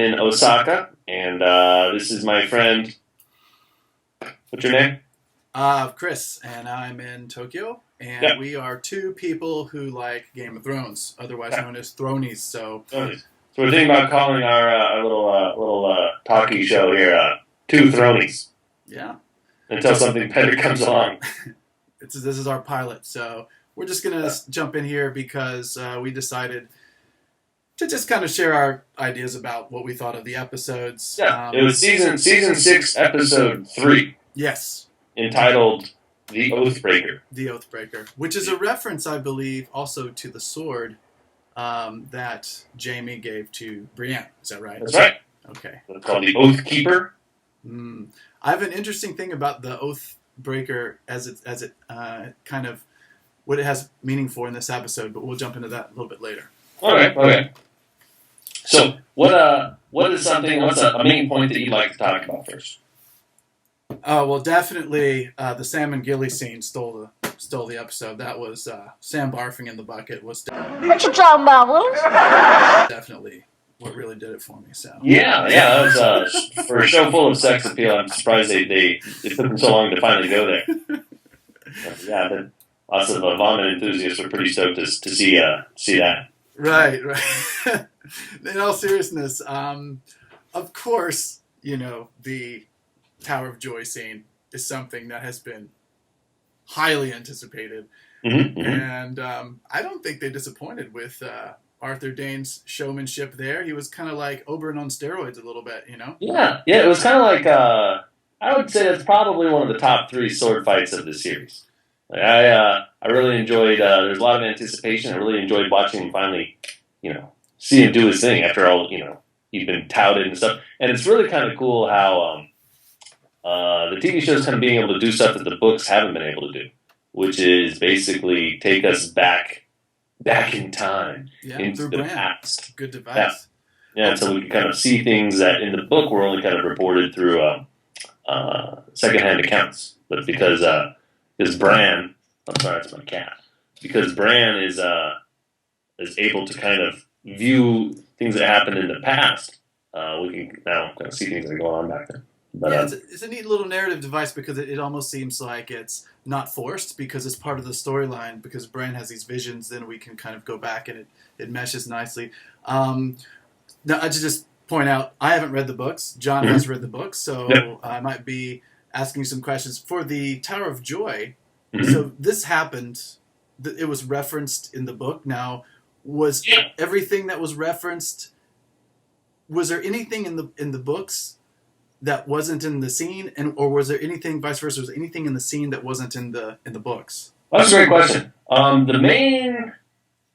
I'm in Osaka, and this is my friend. What's your name? Kris, and I'm in Tokyo, and we are two people who like Game of Thrones, otherwise known as Throneys. So we're thinking about calling our little talkie show here Two Throneys. Yeah. Until something better comes along. This is our pilot, so we're just going to jump in here because we decided to just kind of share our ideas about what we thought of the episodes. Yeah, it was season 6, episode 3. Yes. Entitled The Oathbreaker. The Oathbreaker, which is a reference, I believe, also to the sword that Jaime gave to Brienne. Is that right? That's right. Okay. It's called the Oathkeeper. I have an interesting thing about the Oathbreaker as it kind of what it has meaning for in this episode, but we'll jump into that a little bit later. Okay. So, what's a main point that you'd like to talk about first? Well, definitely the Sam and Gilly scene stole the episode. That was Sam barfing in the bucket. Was what you talking about, Willis? Definitely what really did it for me. So yeah, that was for a show full of sex appeal. I'm surprised they took them so long to finally go there. But lots of vomit enthusiasts were pretty stoked to see that. Right. In all seriousness, of course, the Tower of Joy scene is something that has been highly anticipated, and I don't think they disappointed with Arthur Dane's showmanship there. He was kind of like Oberyn on steroids a little bit, Yeah, it was kind of like I would say it's probably one of the top 3 sword fights of the series. Like, I really enjoyed. There's a lot of anticipation. I really enjoyed watching him finally, see him do his thing after all. He's been touted and stuff, and it's really kind of cool how. The TV show's kind of being able to do stuff that the books haven't been able to do, which is basically take us back in time into the past. Good device. Yeah, so we can kind of see things that in the book were only kind of reported through secondhand accounts. But because Bran, I'm sorry, it's my cat. Because Bran is able to kind of view things that happened in the past, we can now kind of see things that are going on back then. But, it's a neat little narrative device because it almost seems like it's not forced because it's part of the storyline. Because Bran has these visions, then we can kind of go back and it meshes nicely. Now, I should just point out, I haven't read the books. John has read the books, so I might be asking you some questions. For the Tower of Joy, so this happened, it was referenced in the book. Now, was everything that was referenced, was there anything in the books that wasn't in the scene, or was there anything vice versa? Was there anything in the scene that wasn't in the books? That's a great question.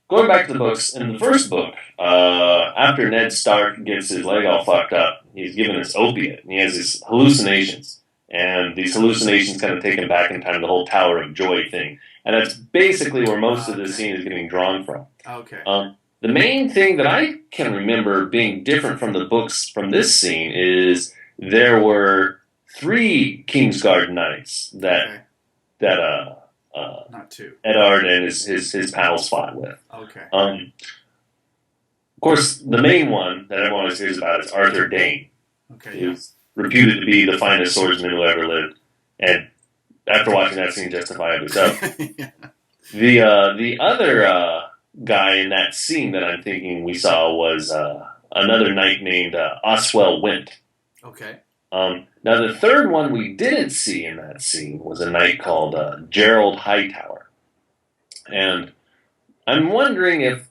Going back to the books, in the first book, after Ned Stark gets his leg all fucked up, he's given this opiate, and he has these hallucinations, and these hallucinations kind of take him back in time, the whole Tower of Joy thing, and that's basically where most of this scene is getting drawn from. Okay. The main thing that I can remember being different from the books from this scene is there were 3 Kingsguard knights that not 2. Eddard and his pals fought with. Okay. Of course, the main one that everyone always hears about is Arthur Dane. Okay. He was reputed to be the finest swordsman who ever lived, and after watching that scene, justifiably so. The other guy in that scene that I'm thinking we saw was another knight named Oswell Went. Okay. Now, the third one we didn't see in that scene was a knight called Gerald Hightower. And I'm wondering if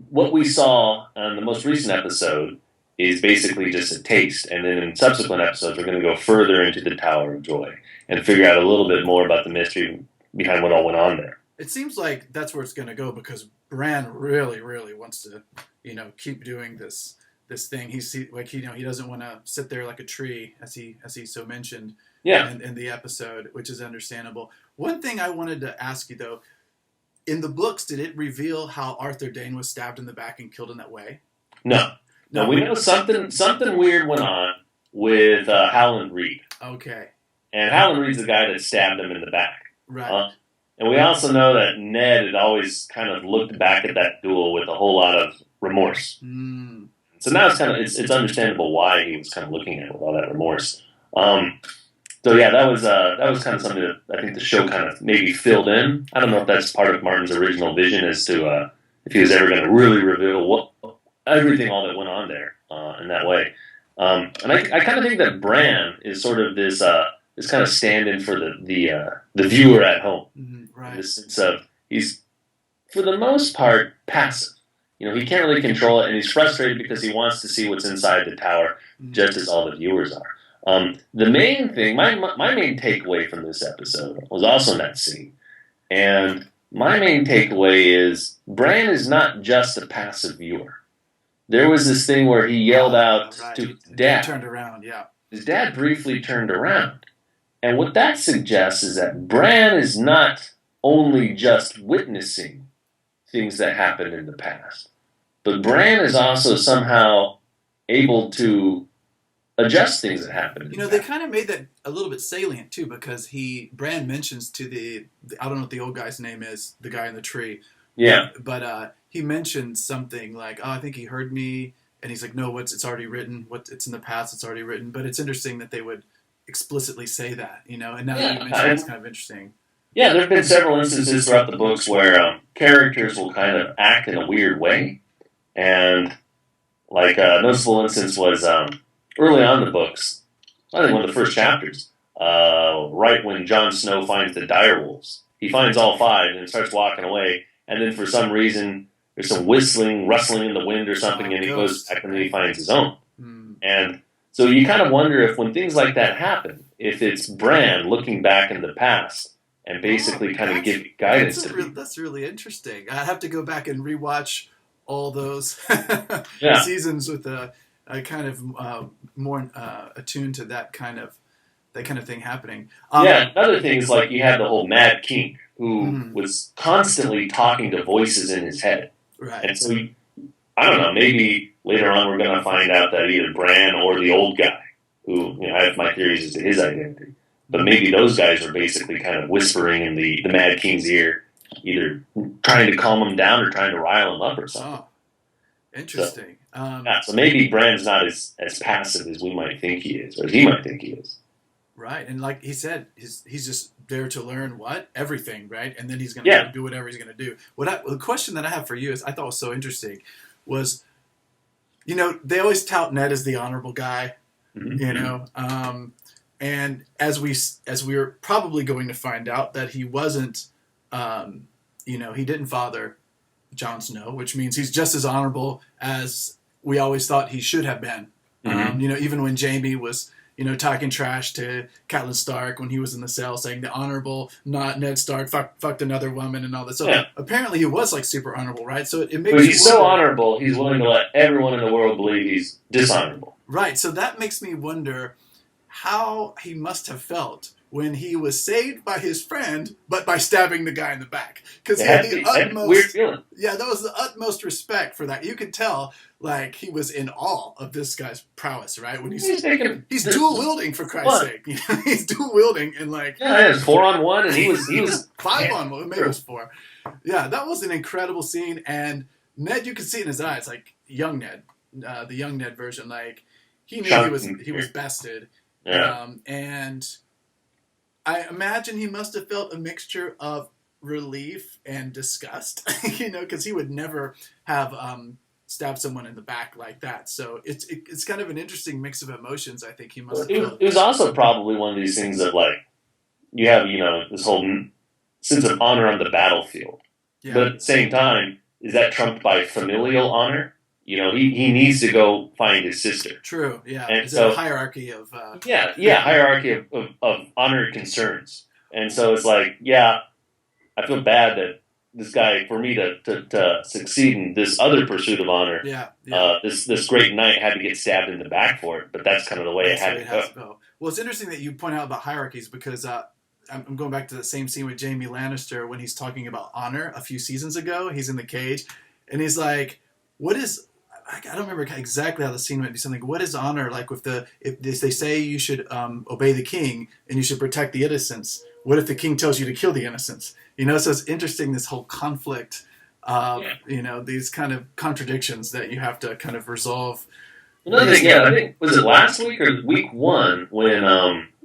what we saw on the most recent episode is basically just a taste, and then in subsequent episodes we're going to go further into the Tower of Joy and figure out a little bit more about the mystery behind what all went on there. It seems like that's where it's going to go because Bran really, really wants to, keep doing this thing. He doesn't want to sit there like a tree, as he so mentioned in the episode, which is understandable. One thing I wanted to ask you though, in the books, did it reveal how Arthur Dane was stabbed in the back and killed in that way? No, we know something weird went on with Howland Reed. Okay. And Howland Reed's the guy that stabbed him in the back. Right. And we also know that Ned had always kind of looked back at that duel with a whole lot of remorse. So now it's understandable why he was kind of looking at it with all that remorse. So yeah, that was kind of something that I think the show kind of maybe filled in. I don't know if that's part of Martin's original vision as to if he was ever going to really reveal everything all that went on there in that way. And I kind of think that Bran is sort of this kind of stand-in for the viewer at home. Right. In the sense of he's for the most part passive. He can't really control it, and he's frustrated because he wants to see what's inside the tower, just as all the viewers are. The main thing, my main takeaway from this episode was also in that scene. And my main takeaway is Bran is not just a passive viewer. There was this thing where he yelled out to Dad. Turned around, yeah. His dad briefly turned around. And what that suggests is that Bran is not only just witnessing things that happened in the past, but Bran is also somehow able to adjust things that happened. They kind of made that a little bit salient too, because Bran mentions to the I don't know what the old guy's name is, the guy in the tree. Yeah. But he mentioned something like, "Oh, I think he heard me," and he's like, "No, it's already written. It's in the past, it's already written." But it's interesting that they would explicitly say that, And now that you mention it, it's kind of interesting. Yeah, there have been several instances throughout the books where characters will kind of act in a weird way, and like a noticeable instance was early on in the books, I think one of the first chapters, right when Jon Snow finds the direwolves. He finds all 5 and starts walking away, and then for some reason there's some whistling, rustling in the wind or something, and he goes back and then he finds his own. And so you kind of wonder if when things like that happen, if it's Bran looking back in the past and basically kind of giving guidance. That's really interesting. I have to go back and rewatch all those seasons with a kind of more attuned to that kind of thing happening. Another thing is like you had the whole Mad King who was constantly talking to voices in his head. Right. And so I don't know, maybe later on we're going to find out that either Bran or the old guy, who I have my theories as to his identity, but maybe those guys are basically kind of whispering in the Mad King's ear, either trying to calm him down or trying to rile him up or something. Oh, interesting. So maybe Bran's not as passive as we might think he is, or as he might think he is. Right, and like he said, he's just there to learn everything, right? And then he's going to do whatever he's going to do. The question that I have for you I thought was so interesting was, they always tout Ned as the honorable guy, and as we're probably going to find out that he wasn't, he didn't father Jon Snow, which means he's just as honorable as we always thought he should have been. Even when Jaime was, talking trash to Catelyn Stark when he was in the cell, saying the honorable, not Ned Stark, fucked another woman and all that. So apparently he was like super honorable, right? So it makes. But he's so honorable, he's willing to let everyone in the world believe he's dishonorable. Right. So that makes me wonder how he must have felt when he was saved by his friend, but by stabbing the guy in the back. Because he had the utmost weird feeling. Yeah, that was the utmost respect for that. You could tell, like, he was in awe of this guy's prowess, right? When he's dual wielding, for Christ's sake. He's dual wielding and like. Yeah, it was 4-on-1, and he was 5-on-1. Maybe it was 4. Yeah, that was an incredible scene, and Ned, you could see it in his eyes, like young Ned, the young Ned version, like he knew he was bested. Yeah. And I imagine he must have felt a mixture of relief and disgust, because he would never have stabbed someone in the back like that. So it's kind of an interesting mix of emotions. I think he must have felt. It was also probably one of these things of like you have this whole sense of honor on the battlefield, but at the same time, is that trumped by familial honor? He needs to go find his sister. True, yeah. And it's a hierarchy of... hierarchy of honor concerns. And so it's like, I feel bad that this guy, for me to succeed in this other pursuit of honor, this great knight had to get stabbed in the back for it, but that's kind of the way it had to go. Well, it's interesting that you point out about hierarchies because I'm going back to the same scene with Jaime Lannister when he's talking about honor a few seasons ago. He's in the cage, and he's like, what is... I don't remember exactly how the scene might be something. What is honor like if they say you should obey the king and you should protect the innocents? What if the king tells you to kill the innocents? So it's interesting, this whole conflict these kind of contradictions that you have to kind of resolve. Another thing, I think, was it last week or week one when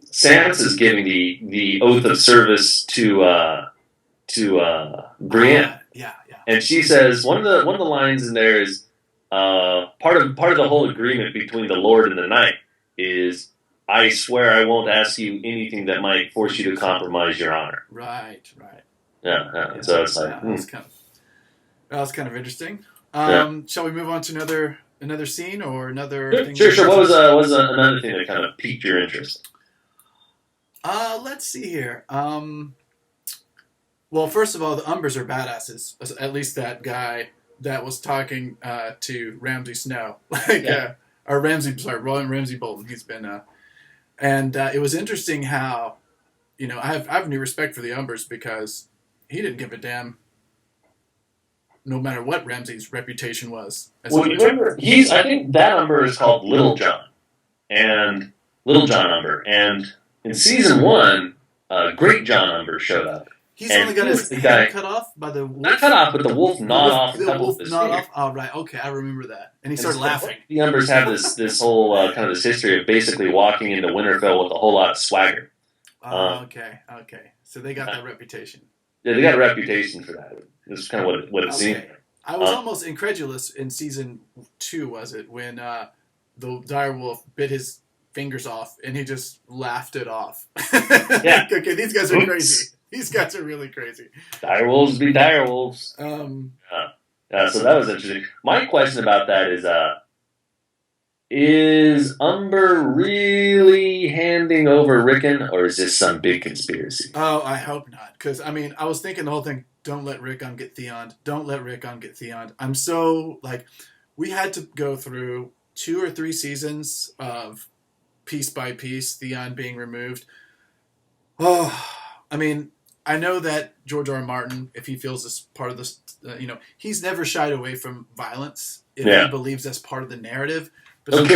Sansa is giving the oath of service to Brienne, Yeah. and she says one of the lines in there is part of the whole agreement between the Lord and the Knight is, I swear I won't ask you anything that might force you to compromise your honor. Right. Yeah. So it's like that was kind of interesting. Yeah. Shall we move on to another scene or another thing? Sure. What was another thing that kind of piqued your interest? Let's see here. Well, first of all, the Umbers are badasses. At least that guy that was talking to Ramsay Snow, or Rowan Ramsay Bolton. He's been, and it was interesting how, I have new respect for the Umbers because he didn't give a damn, no matter what Ramsay's reputation was. Well, you remember, I think that Umber is called Little John Umber, and in season 1, Great John Umber showed up. He's only got his head cut off by the wolf? Not cut off, but the wolf gnawed off a couple of his fingers. Oh, right. Okay, I remember that. And he started laughing. The Umbers have this whole kind of this history of basically walking into Winterfell with a whole lot of swagger. Okay. So they got that reputation. Yeah, they got a reputation for that. It's kind of what it seemed. I was almost incredulous in season 2, was it, when the direwolf bit his fingers off and he just laughed it off. Yeah. Okay, these guys are crazy. These guys are really crazy. Direwolves be direwolves. So that was interesting. My question about that is Umber really handing over Rickon, or is this some big conspiracy? Oh, I hope not. Because, I was thinking the whole thing, don't let Rickon get Theoned. Don't let Rickon get Theoned. I'm so, we had to go through 2 or 3 seasons of piece by piece Theon being removed. Oh, I know that George R. R. Martin, if he feels this part of this, he's never shied away from violence if he believes that's part of the narrative. But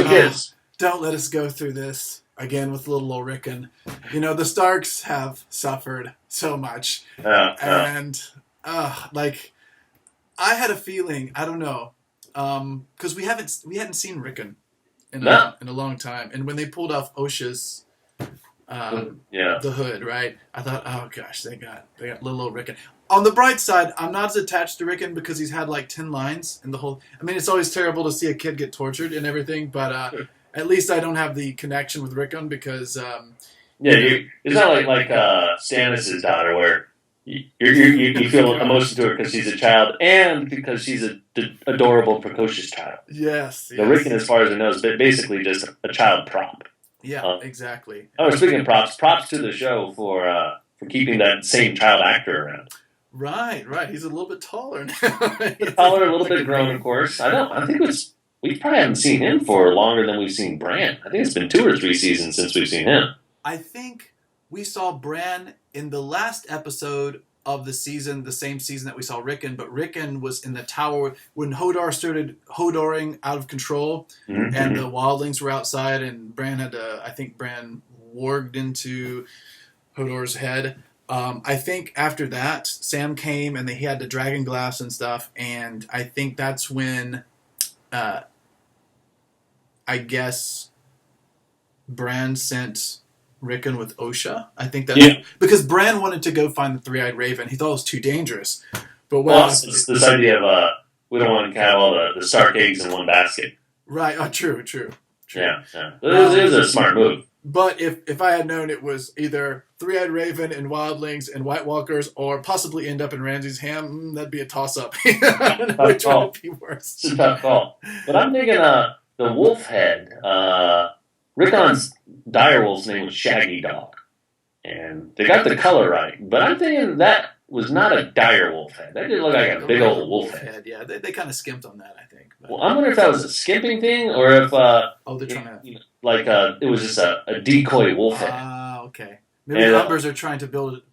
don't let us go through this again with little old Rickon. The Starks have suffered so much. And, I had a feeling, I don't know, because we hadn't seen Rickon in a long time. And when they pulled off Osha's the hood, right? I thought, oh gosh, they got little old Rickon. On the bright side, I'm not as attached to Rickon because he's had 10 lines in the whole. it's always terrible to see a kid get tortured and everything, but at least I don't have the connection with Rickon because. It's not like Stannis' daughter where you feel emotion to her because she's a child and because she's an adorable, precocious child. Yes. The Rickon, as far as I know, is basically just a child prop. Yeah, exactly. Speaking of props to the show for keeping that same child actor around. Right. He's a little bit taller now. Taller, a little bit grown, of course. I think we probably haven't seen him for longer than we've seen Bran. I think it's been 2 or 3 seasons since we've seen him. I think we saw Bran in the last episode of the season, the same season that we saw Rickon, but Rickon was in the tower when Hodor started Hodoring out of control, and the wildlings were outside, and Bran Bran warged into Hodor's head. I think after that, Sam came and he had the dragon glass and stuff, and I think that's when, I guess, Bran sent Rickon with Osha. I think that because Bran wanted to go find the three-eyed raven. He thought it was too dangerous. But it's this idea of we don't want to have all the Stark eggs in one basket. Right. Oh, true. Yeah. It was a smart move. But if I had known it was either three-eyed raven and wildlings and White Walkers, or possibly end up in Ramsay's ham, that'd be a toss-up. I don't know which one would be worse. It's a tough call. But I'm thinking the wolf head. Rickon's direwolf's name was Shaggy Dog, and they got the color right. But I'm thinking that was not a direwolf head. That didn't look like a big old wolf head. Yeah, they kind of skimped on that, I think. But. Well, I wonder if that was a skimping thing, or if they're trying to it was just a decoy wolf head. Okay. Maybe the numbers are trying to build it.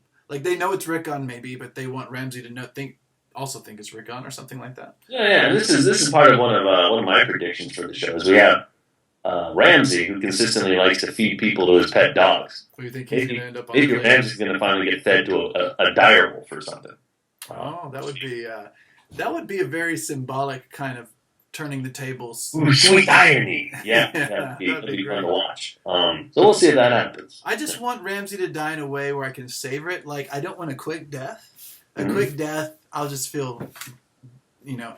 They know it's Rickon, maybe, but they want Ramsay to think it's Rickon or something like that. Yeah. And this is part of one of my predictions for the show. Is we have Ramsay, who consistently likes to feed people to his pet dogs. What do you think he's going to end up on? Maybe Ramsay's going to finally get fed to a direwolf or something. Oh, that would be That would be a very symbolic kind of turning the tables. Ooh, sweet irony. Yeah, that'd be fun to watch. So we'll see if that happens. I just want Ramsay to die in a way where I can savor it. Like, I don't want a quick death. A quick death, I'll just feel,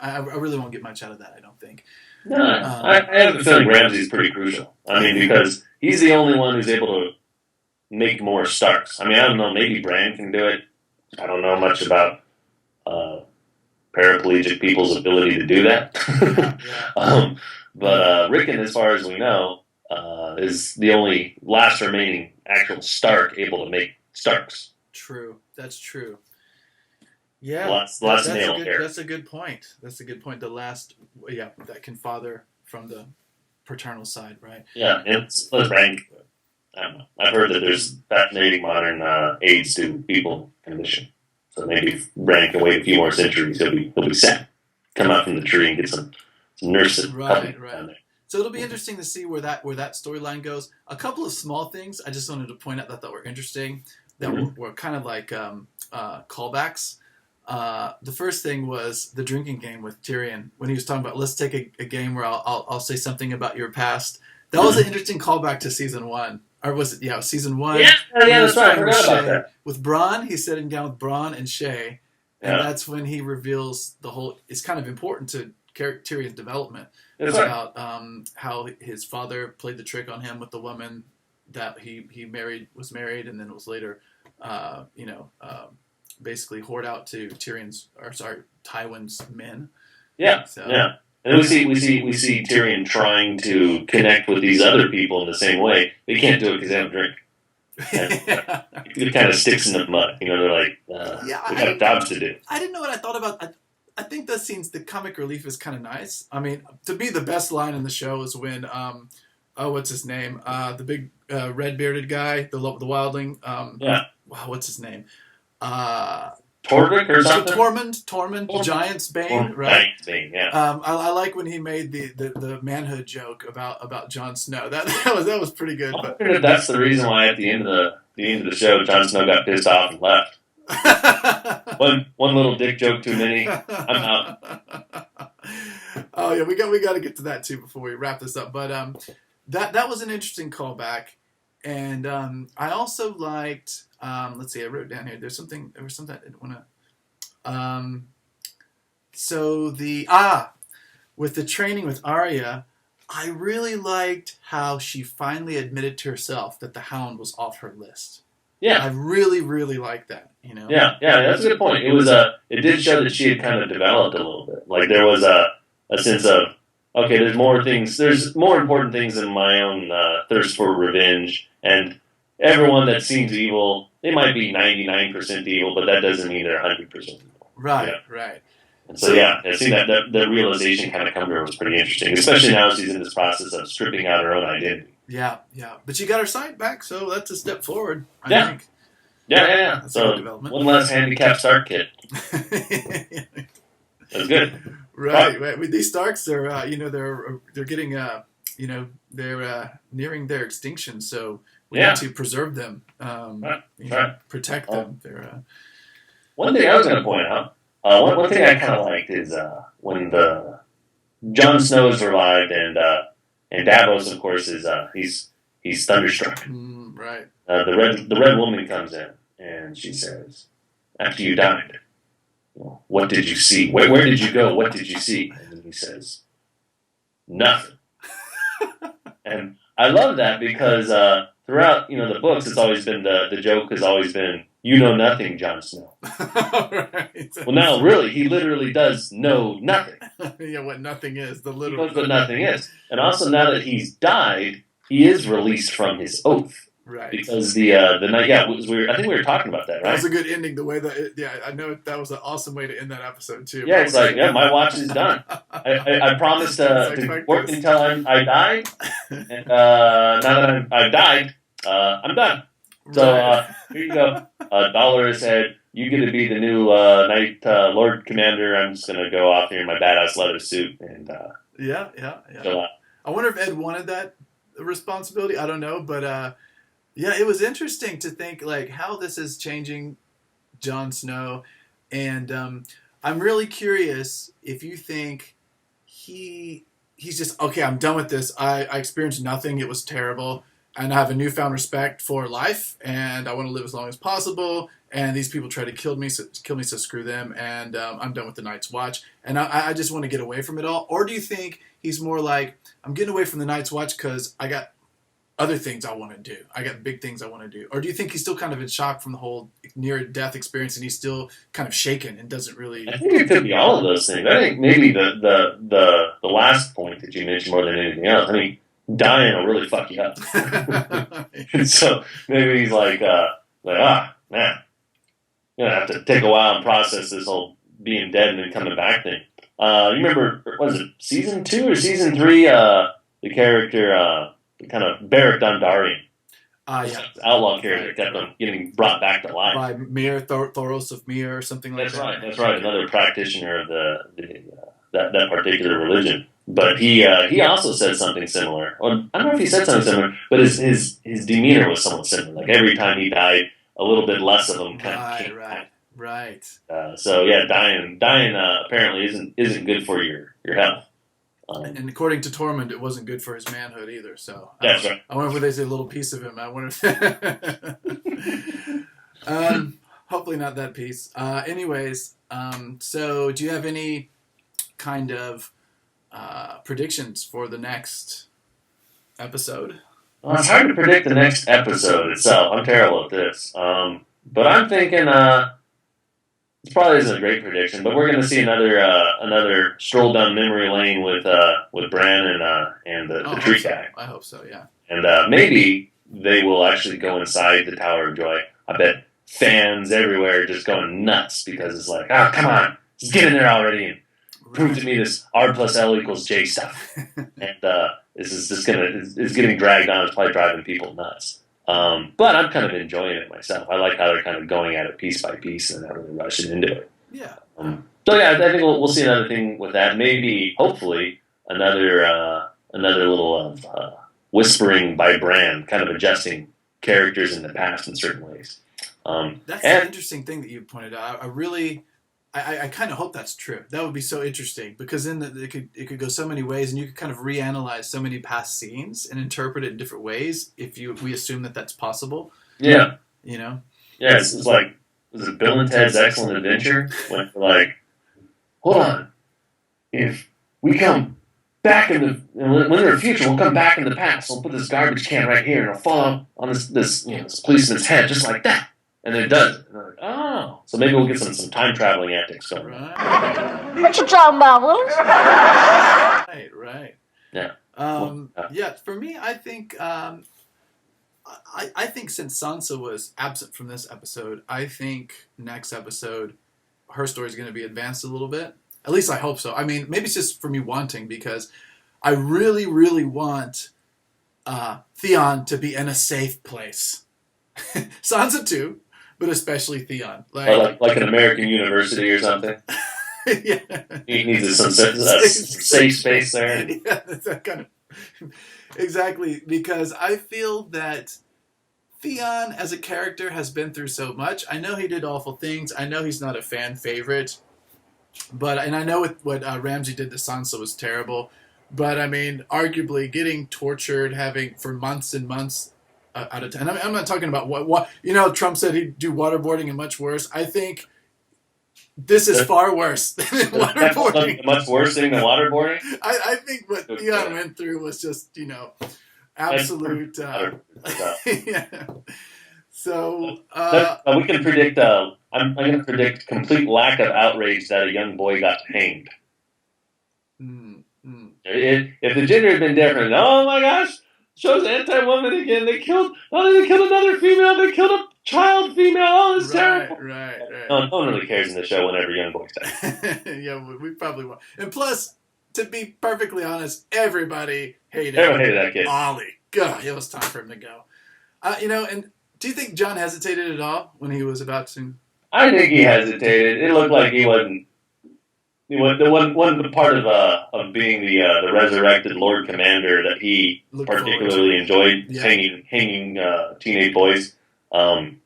I really won't get much out of that, I don't think. No, I have a feeling Ramsay's pretty crucial. I mean, because he's the only one who's able to make more Starks. I mean, I don't know, maybe Bran can do it. I don't know much about paraplegic people's ability to do that. But Rickon, as far as we know, is the only last remaining actual Stark able to make Starks. True. That's true. Yeah. Lots male hair. That's a good point. The last, that can father from the paternal side, right? Yeah, and it's rank. I don't know. I've heard that there's fascinating modern aids to people condition. So maybe if Bran can wait a few more centuries, he'll be set. Come out from the tree and get some nurses. Right. So it'll be interesting to see where that storyline goes. A couple of small things I just wanted to point out that I thought were interesting, that were kind of like callbacks. The first thing was the drinking game with Tyrion when he was talking about, let's take a game where I'll say something about your past. That was an interesting callback to season 1. Or was it? Yeah, season 1. Yeah, that's right. I forgot about that. With Bronn, he's sitting down with Bronn and Shay, and that's when he reveals the whole. It's kind of important to Tyrion's development about how his father played the trick on him with the woman that he was married, and then was later, basically whored out to Tywin's men. Yeah. So, yeah. And then we see Tyrion trying to connect with these other people in the same way. They can't do it because they don't drink. It kind of sticks in the mud. They're like, we got jobs to do. I didn't know what I thought about. I think those scenes, the comic relief is kind of nice. I mean, to me, the best line in the show is when, what's his name? The big red bearded guy, the wildling. Wow, what's his name? Torvik or something? Tormund, Giant's Bane, right? Giant's Bane, yeah. I like when he made the manhood joke about Jon Snow. That was pretty good. I wonder if that's the reason why at the end of the show, Jon Snow got pissed off and left. one little dick joke too many. I'm out. Oh yeah, we got to get to that too before we wrap this up. But that was an interesting callback, and I also liked. Let's see, I wrote down here. There was something I didn't want to. So with the training with Arya, I really liked how she finally admitted to herself that the Hound was off her list. Yeah, I really, really liked that. Yeah, that's a good point. It did show that she had kind of developed a little bit. Like there was a sense of, okay, there's more things. There's more important things than my own thirst for revenge. And everyone that seems evil, they might be 99% evil, but that doesn't mean they're 100% evil. Right. And so seeing that realization kind of come to her was pretty interesting, especially now she's in this process of stripping out her own identity. Yeah. But she got her sight back, so that's a step forward, I think. Yeah. So one less handicapped Stark kid. That's good. Right. With these Starks, they're getting they're nearing their extinction, so we need to preserve them, protect them. They're one thing I was going to point out. One thing I kind of liked is when the Jon Snow is revived and Davos, of course, is he's thunderstruck. Right. The red woman comes in and she says, "After you died, what did you see? Where did you go? What did you see?" And then he says, "Nothing." And I love that because throughout the books, it's always been the joke has always been, "You know nothing, Jon Snow." Right. Well, now really, he literally does know nothing. What nothing is, the He literal. knows what nothing is, and also now that he's died, he is released from his oath. Right. Because the night, I think we were talking about that, right? That was a good ending. The way that, I know that was an awesome way to end that episode too. Yeah, it's like, my watch is done. I promised to work until I died, and now that I've died, I'm done. So here you go. $1 said, "You get to be the new Night Lord Commander. I'm just gonna go off here in my badass leather suit and yeah. chill out." I wonder if Ed wanted that responsibility. I don't know, but it was interesting to think like how this is changing Jon Snow, and I'm really curious if you think he's just okay. I'm done with this. I experienced nothing. It was terrible, and I have a newfound respect for life, and I want to live as long as possible. And these people try to kill me, so screw them. And I'm done with the Night's Watch, and I just want to get away from it all. Or do you think he's more like, I'm getting away from the Night's Watch because I got other things I want to do. I got big things I want to do. Or do you think he's still kind of in shock from the whole near-death experience, and he's still kind of shaken and doesn't really? I think it could be all of those things. I think maybe the last point that you mentioned more than anything else. I mean, dying will really fuck you up. And so maybe he's like, man, you're gonna have to take a while and process this whole being dead and then coming back thing. You remember, was it season 2 or season 3? The character, kind of Beric Dondarrion. Yeah. Outlaw character kept on getting brought back to life. By Mir, Thoros of Mir or something like that. That's right. Another practitioner of that particular religion. But he also said something similar. Or, I don't know if he said something similar, but his demeanor was somewhat similar. Like every time he died, a little bit less of him kind of came back. Right. So yeah, dying apparently isn't good for your health. And according to Tormund, it wasn't good for his manhood either. So that's right. I wonder if there's a little piece of him. I wonder if hopefully not that piece. Anyways, so do you have any kind of predictions for the next episode? Well, it's hard to predict the next episode itself. I'm terrible at this. But I'm thinking it probably isn't a great prediction, but we're going to see another stroll down memory lane with Bran and the tree guy. I hope so, yeah. And maybe they will actually go inside the Tower of Joy. I bet fans everywhere are just going nuts because it's like, oh, come on, just get in there already and prove to me this R plus L equals J stuff. And this is just it's getting dragged on. It's probably driving people nuts. But I'm kind of enjoying it myself. I like how they're kind of going at it piece by piece and not really rushing into it. Yeah. So yeah, I think we'll see another thing with that. Maybe, hopefully, another little whispering by Bran, kind of adjusting characters in the past in certain ways. That's an interesting thing that you pointed out. I kind of hope that's true. That would be so interesting because then it could go so many ways, and you could kind of reanalyze so many past scenes and interpret it in different ways if we assume that that's possible. Yeah, you know. Yeah, it's like, was it Bill and Ted's Excellent Adventure? When like, hold on, if we come back when we're in the future, we'll come back in the past. We'll put this garbage can right here, and it'll fall on this policeman's head just like that. And it does. And like, oh. So maybe we'll get some time traveling antics going. Right. What you talking about, Willis? Right. Yeah. Yeah. For me, I think I think since Sansa was absent from this episode, I think next episode her story is going to be advanced a little bit. At least I hope so. I mean, maybe it's just for me wanting because I really, really want Theon to be in a safe place. Sansa too. But especially Theon. Like an American university or something. Yeah. He needs some safe space there. Yeah, that kind of... Exactly, because I feel that Theon as a character has been through so much. I know he did awful things. I know he's not a fan favorite. And I know what Ramsay did to Sansa was terrible. But, I mean, arguably getting tortured, having for months and months... out of 10. I'm not talking about what Trump said he'd do waterboarding and much worse. I think this is far worse than waterboarding. Much worse thing than waterboarding? I think what Theon went through was just, absolute... yeah. So... we can predict... I'm going to predict complete lack of outrage that a young boy got hanged. If the gender had been different, oh my gosh! Show's anti-woman again. They killed another female. They killed a child female. Oh, it's terrible. Right. No one really cares in the show whenever young boys die. Yeah, we probably won't. And plus, to be perfectly honest, everybody hated that kid. Ollie. God, it was time for him to go. And do you think Jon hesitated at all when he was about to? I think he hesitated. It looked like he wasn't. The one part of being the resurrected Lord Commander that he particularly enjoyed, hanging teenage boys. So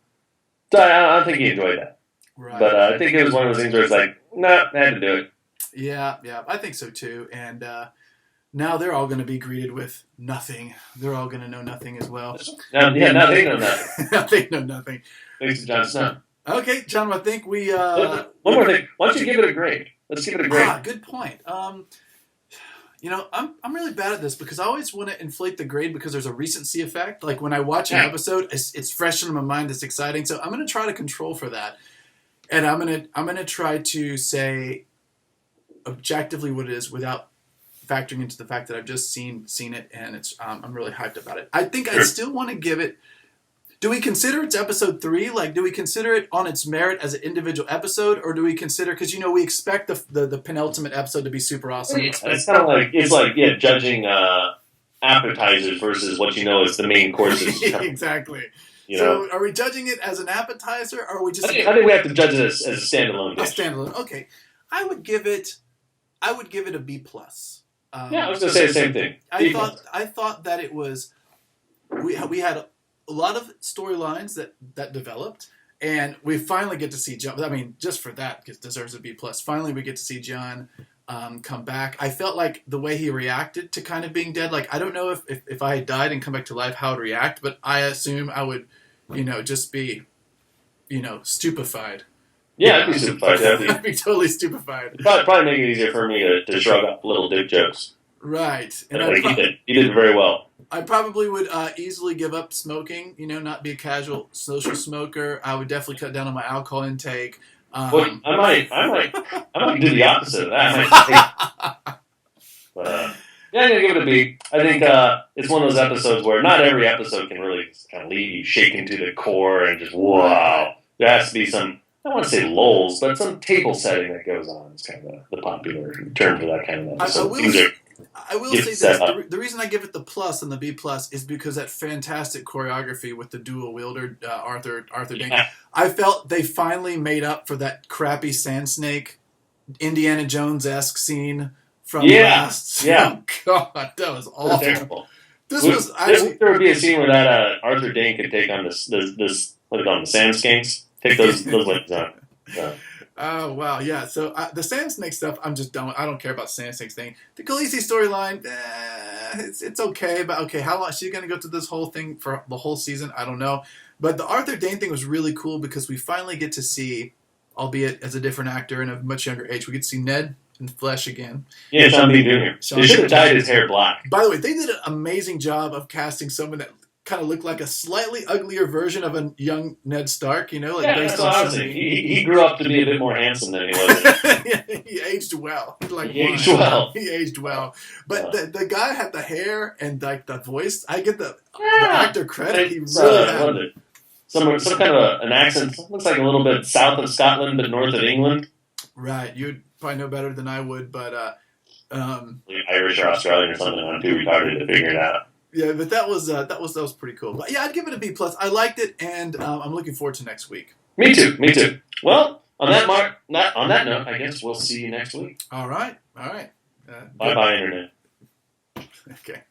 I don't think he enjoyed that. Right. But I think it was one of those things where it's like, No, I had to do it. Yeah, I think so too. And now they're all going to be greeted with nothing. They're all going to know nothing as well. Now they know nothing. They know nothing. Thanks to Jon Snow. Okay, John, I think we... One more thing. Why don't you give it a grade? Let's give it a grade. Good point. I'm really bad at this because I always want to inflate the grade because there's a recency effect. Like when I watch an episode, it's fresh in my mind, it's exciting. So I'm going to try to control for that. And I'm gonna try to say objectively what it is without factoring into the fact that I've just seen it and it's I'm really hyped about it. I think I still want to give it. Do we consider it's episode 3? Like, do we consider it on its merit as an individual episode, or do we consider because we expect the penultimate episode to be super awesome? It's kind of like judging appetizers versus what is the main courses. Exactly. So, are we judging it as an appetizer, or are we just? I think we have to judge it as a standalone dish. A standalone. Okay, I would give it a B+. I was going to say the same thing. I thought that it was. We had a lot of storylines that developed, and we finally get to see Jon. I mean, just for that, it deserves a B+. Finally, we get to see Jon come back. I felt like the way he reacted to kind of being dead. Like, I don't know if I had died and come back to life, how I'd react, but I assume I would, just be, stupefied. Yeah, I'd be stupefied. I'd be totally stupefied. It'd probably make it easier for me to shrug up little dick jokes. Right. And you did very well. I probably would easily give up smoking, not be a casual social smoker. I would definitely cut down on my alcohol intake. Well, I might do the opposite of that. But I'm gonna give it a B. I think it's one of those episodes where not every episode can really kind of leave you shaking to the core and just wow. There has to be some, I don't want to say lulls, but some table setting that goes on. It's kind of the popular term for that kind of episode. I will say this. The reason I give it the plus and the B+ is because that fantastic choreography with the dual wielder Arthur Dane. Yeah. I felt they finally made up for that crappy Sand Snake, Indiana Jones-esque scene from last. Yeah. Oh, God, that was awful. Terrible. This was actually. There would be a scene where that Arthur Dane could take on this what do you call them, the sand skinks. Take those weapons on. Oh, wow, yeah. So the Sand Snake stuff, I'm just done with. I don't care about the Sand Snake thing. The Khaleesi storyline, it's okay. But, okay, how long is she going to go through this whole thing for the whole season? I don't know. But the Arthur Dane thing was really cool because we finally get to see, albeit as a different actor and a much younger age, we get to see Ned in flesh again. Yeah, Sean Bean Jr. They should have dyed his hair black. By the way, they did an amazing job of casting someone that kind of looked like a slightly uglier version of a young Ned Stark, based on he grew up to be a bit more handsome than he was. He aged well. He aged well. But the guy had the hair and like the voice. I get the actor credit. He really had. Some kind of an accent. Looks like a little bit south of Scotland, but north of England. Right. You'd probably know better than I would, but Irish or Australian or something. I'm too retarded to figure it out. Yeah, but that was pretty cool. But yeah, I'd give it a B+. I liked it, and I'm looking forward to next week. Me too. Well, on that note, I guess we'll see you next week. All right. Bye-bye, Internet. Okay.